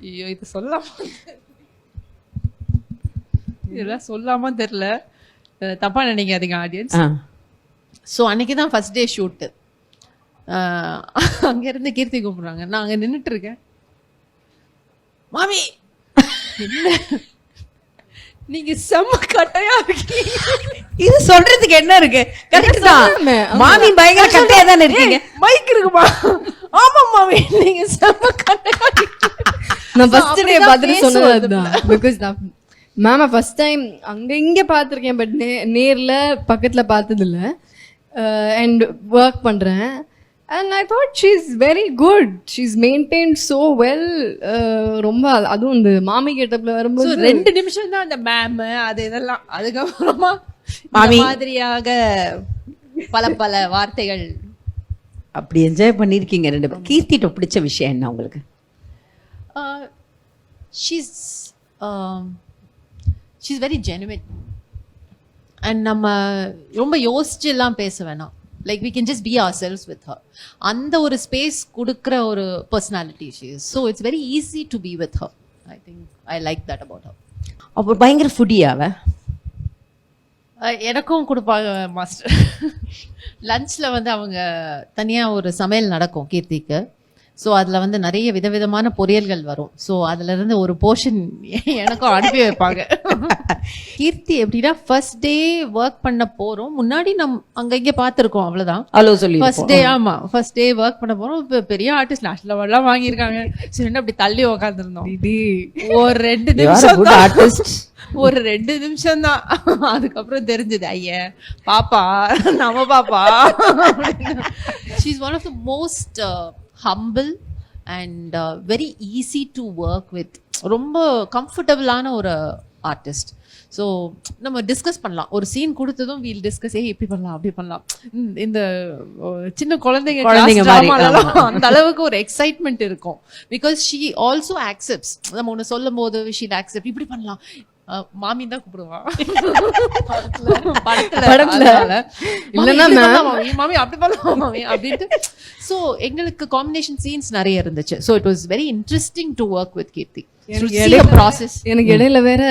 ஐயோ இது சொல்லாமா இதெல்லாம் சொல்லாம தெரியல, தப்பா நினைக்காதீங்க ஆடியன்ஸ். ஸோ அன்னைக்கு தான் ஃபர்ஸ்ட் டே ஷூட்டு. அங்கேருந்து கீர்த்தி கூப்பிட்றாங்க, நான் அங்கே நின்றுட்டு இருக்கேன். மாமி நீங்க செம்ம கட்டையா இருக்கீங்க. இது சொல்றதுக்கு என்ன இருக்கு? கரெக்ட் தான், மாமி பயங்கர கட்டையா தானே இருக்கீங்க. மைக் இருக்குமா? ஆமா மாமி நீங்க செம்ம கட்டையா இருக்கீங்க. நான் ஃபர்ஸ்ட் டே பார்த்துட்டு சொன்னது அதுதான். பிகாஸ் நான் மேம் ஃபர்ஸ்ட் டைம் அங்க இங்க பார்த்துருக்கேன், பட் நேர்ல பக்கத்துல பார்த்ததில்ல. அண்ட் ஒர்க் பண்றேன். And I thought she's very good. She's maintained so well. ரொம்ப அதுவும் இந்த மாமி கெட்டப்ல வரும்போது 2 நிமிஷம் தான் அந்த மேம் அது இதெல்லாம். அதுக்கப்புறமா மாமி மாதிரியாக பல வார்த்தைகள். அப்படி என்ஜாய் பண்ணிருக்கீங்க ரெண்டு பேரும். கீர்த்திட்ட பிடிச்ச விஷயம் என்ன உங்களுக்கு? she's very genuine. And நம்ம ரொம்ப யோசிச்சு எல்லாம் பேச வேணாம். Like we can just be ourselves with her. அந்த ஒரு ஸ்பேஸ் கொடுக்குற ஒரு personality she is. So it's very easy to be with her. I think I like that about her. அப்போ பயங்கர ஃபுட்டியாவ? எனக்கும் கொடுப்பாங்க மாஸ்டர். லஞ்ச்ல வந்து அவங்க தனியா ஒரு சமையல் நடக்கும் கீர்த்திக்கு. ஸோ அதில் வந்து நிறைய விதவிதமான பொரியல்கள் வரும். ஸோ அதுல இருந்து ஒரு போர்ஷன் எனக்கும் அனுப்பி வைப்பாங்க. கீர்த்தி எப்படின்னா ஃபர்ஸ்ட் டே ஒர்க் பண்ண போறோம், முன்னாடி அங்க இங்கே பார்த்துருக்கோம், அவ்வளவுதான். ஹலோ சொல்லி ஃபர்ஸ்ட் டே, ஆமா ஃபர்ஸ்ட் டே ஒர்க் பண்ண போறோம். இப்போ பெரிய ஆர்டிஸ்ட் நேஷனல் அவார்ட்லாம் வாங்கியிருக்காங்க. சரி அப்படி தள்ளி உக்காந்துருந்தோம். ஒரு 2 நிமிஷம் ஒரு 2 நிமிஷம் தான். அதுக்கப்புறம் தெரிஞ்சது ஐயா பாப்பா நம்ம பாப்பா. She is one of the most humble and very easy to work with. ரொம்ப கம்ஃபர்டபுளான ஒரு ஆர்டிஸ்ட். ஸோ நம்ம டிஸ்கஸ் பண்ணலாம். ஒரு சீன் கொடுத்ததும் வீல் டிஸ்கஸ், இப்படி பண்ணலாம் அப்படி பண்ணலாம். இந்த சின்ன குழந்தைங்க அந்த அளவுக்கு ஒரு எக்ஸைட்மெண்ட் இருக்கும். Because she also accepts. நம்ம ஒன்று சொல்லும் போது ஷீ ஆக்செப்ட், இப்படி பண்ணலாம். மாமி தான் கூப்பிடுவா மாமி அப்படி பண்ணலாம் மாமி அப்படின்ட்டு. ஸோ எங்களுக்கு காம்பினேஷன் சீன்ஸ் நிறைய இருந்துச்சு. So it was very interesting to work with Keerthi. எனக்கு இடையில வேற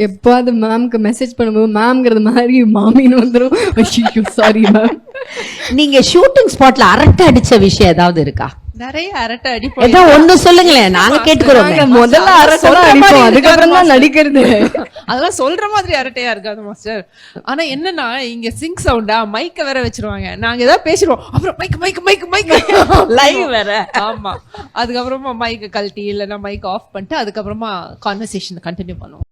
எப்பாவது மேம்க்கு மெசேஜ் பண்ணும்போது மேம்ங்கிறது மாதிரி மாமின்னு வந்துடும். Sorry ma'am. நீங்க ஷூட்டிங் ஸ்பாட்ல அரட்டை அடிச்ச விஷயம் ஏதாவது இருக்கா? நிறைய அரட்டை அடிப்போம். ஏதாவது ஒண்ணு சொல்லுங்களேன், நாங்க கேட்டுக்கிறோம். முதல்ல அரட்டை அடிப்போம், அதுக்கப்புறம் தான் நடிக்கிறது. அதெல்லாம் சொல்ற மாதிரி அரட்டையா இருக்காது மாஸ்டர். ஆனா என்னன்னா இங்க சிங்க் சவுண்டா மைக்க வேற வச்சிருவாங்க. நாங்க ஏதாவது பேசிடுவோம், அப்புறம் mic mic mic mic live வேற. ஆமா, அதுக்கப்புறமா மைக்க கழட்டி இல்லைன்னா மைக் ஆஃப் பண்ணிட்டு அதுக்கப்புறமா கான்வர்சேஷன் கண்டினியூ பண்ணுவோம்.